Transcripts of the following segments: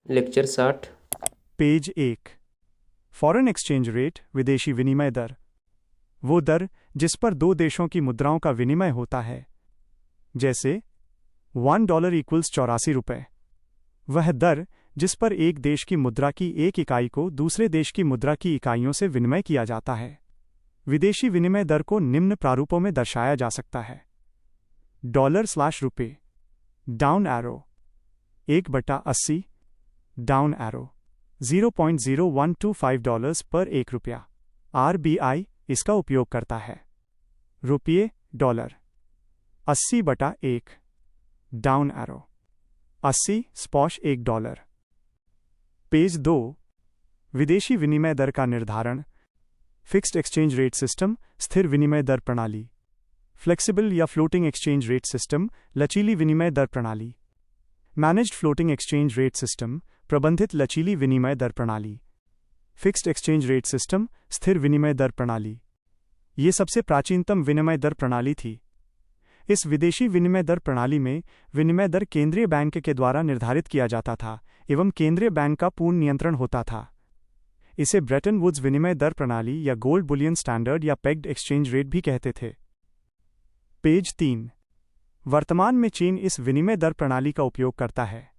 Lecture 60। Page 1। Foreign exchange rate, विदेशी विनिमय दर। वो दर जिस पर दो देशों की मुद्राओं का विनिमय होता है। जैसे $1 इक्वल्स 84 रुपये। वह दर जिस पर एक देश की मुद्रा की एक इकाई को दूसरे देश की मुद्रा की इकाइयों से विनिमय किया जाता है। विदेशी विनिमय दर को निम्न प्रारूपों में दर्शाया जा सकता है: $/रुपये, डाउन एरो, 1/80, डाउन एरो, $0.0125 पर एक रुपया। RBI इसका उपयोग करता है। रुपये, डॉलर, 80/1, डाउन एरो, 80/1 $। पेज 2। विदेशी विनिमय दर का निर्धारण। फिक्स्ड एक्सचेंज रेट सिस्टम, स्थिर विनिमय दर प्रणाली। फ्लेक्सिबल या फ्लोटिंग एक्सचेंज रेट सिस्टम, लचीली विनिमय दर प्रणाली। Managed floating exchange rate system, प्रबंधित लचीली विनिमय दर प्रणाली। फिक्स्ड एक्सचेंज रेट सिस्टम, स्थिर विनिमय दर प्रणाली। ये सबसे प्राचीनतम विनिमय दर प्रणाली थी। इस विदेशी विनिमय दर प्रणाली में विनिमय दर केंद्रीय बैंक के द्वारा निर्धारित किया जाता था एवं केंद्रीय बैंक का पूर्ण नियंत्रण होता था। इसे ब्रेटन वुड्स विनिमय दर प्रणाली या गोल्ड बुलियन स्टैंडर्ड या पेग्ड एक्सचेंज रेट भी कहते थे। पेज 3। वर्तमान में चीन इस विनिमय दर प्रणाली का उपयोग करता है।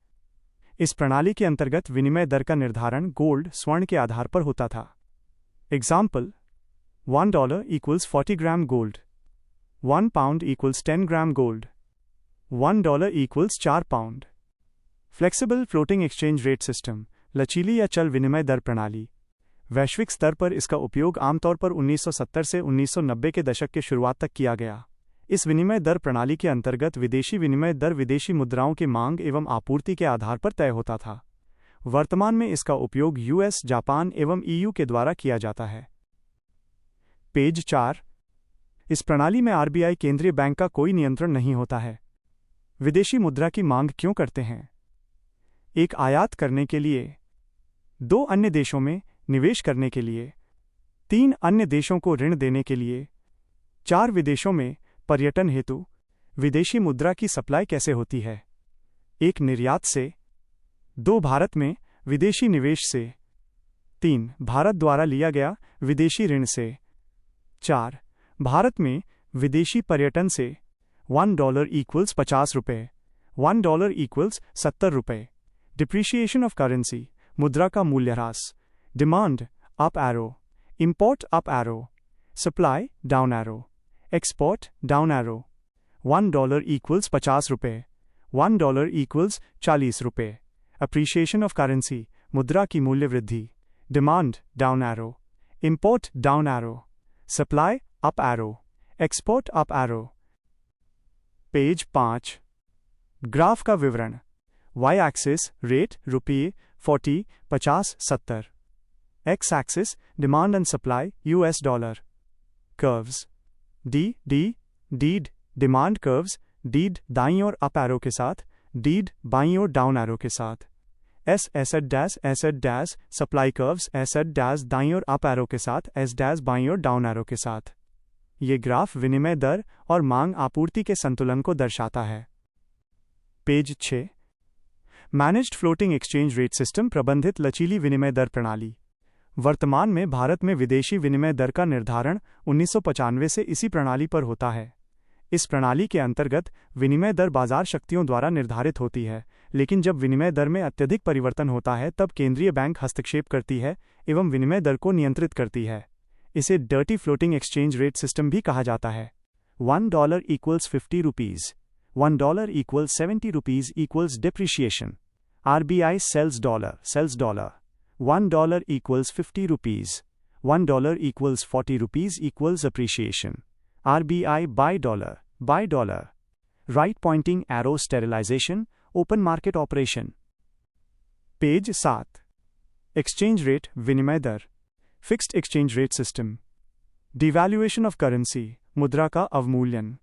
इस प्रणाली के अंतर्गत विनिमय दर का निर्धारण गोल्ड, स्वर्ण के आधार पर होता था। Example: $1 equals 40 gram gold, 1 pound equals 10 gram gold, $1 equals 4 pound. Flexible floating exchange rate system, लचीली या चल विनिमय दर प्रणाली। वैश्विक स्तर पर इसका उपयोग आमतौर पर 1970 से 1990 के दशक के शुरुआत तक किया गया। इस विनिमय दर प्रणाली के अंतर्गत विदेशी विनिमय दर विदेशी मुद्राओं की मांग एवं आपूर्ति के आधार पर तय होता था। वर्तमान में इसका उपयोग US, जापान एवं EU के द्वारा किया जाता है। पेज 4। इस प्रणाली में RBI, केंद्रीय बैंक का कोई नियंत्रण नहीं होता है। विदेशी मुद्रा की मांग क्यों करते हैं? एक, आयात करने के लिए। 2, अन्य देशों में निवेश करने के लिए। 3, अन्य देशों को ऋण देने के लिए। 4, विदेशों में पर्यटन हेतु। विदेशी मुद्रा की सप्लाई कैसे होती है? 1, निर्यात से। 2, भारत में विदेशी निवेश से। 3, भारत द्वारा लिया गया विदेशी ऋण से। 4, भारत में विदेशी पर्यटन से। $1 इक्वल्स 50 रुपये, $1 इक्वल्स 70 रुपये। डिप्रिशिएशन ऑफ करेंसी, मुद्रा का मूल्यह्रास। Demand, up arrow, import, up arrow, supply, down arrow, export, down arrow. $1 equals 50 रुपये, $1 इक्वल्स 40 रुपये। अप्रिशिएशन ऑफ करेंसी, मुद्रा की मूल्य वृद्धि। Demand, down arrow, import, down arrow, supply, up arrow, export, up arrow. Page 5। Graph का विवरण। Y axis rate, रुपये, 40, 50, 70। X axis demand and supply, US dollar. Curves. डीड डिमांड कर्व्स, डीड दाईं ओर अप एरो के साथ, डीड बाईं ओर डाउन एरो के साथ। एसेट सप्लाई कर्व्स, एसेट दाईं ओर अप एरो के साथ, एस बाईं ओर डाउन एरो के साथ। ये ग्राफ विनिमय दर और मांग आपूर्ति के संतुलन को दर्शाता है। Page 6। Managed floating exchange rate system, प्रबंधित लचीली विनिमय दर प्रणाली। वर्तमान में भारत में विदेशी विनिमय दर का निर्धारण 1995 से इसी प्रणाली पर होता है। इस प्रणाली के अंतर्गत विनिमय दर बाजार शक्तियों द्वारा निर्धारित होती है, लेकिन जब विनिमय दर में अत्यधिक परिवर्तन होता है तब केंद्रीय बैंक हस्तक्षेप करती है एवं विनिमय दर को नियंत्रित करती है। इसे dirty floating exchange rate system भी कहा जाता है। $1 equals 50 rupees, $1 equals 70 rupees equals depreciation. RBI sells dollar, $1 equals 50 rupees, $1 equals 40 rupees equals appreciation. RBI buy dollar. Right pointing arrow, sterilization, open market operation. Page 7। Exchange rate, विनिमय दर। Fixed exchange rate system. Devaluation of currency, मुद्रा का अवमूल्यन।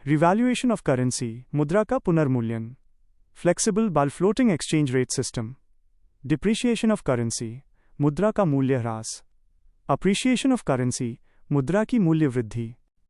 Revaluation of currency, मुद्रा का पुनर्मूल्यन। Flexible बाल floating exchange rate system. Depreciation of currency, मुद्रा का मूल्यह्रास। अप्रिशिएशन ऑफ करेंसी, मुद्रा की मूल्य वृद्धि।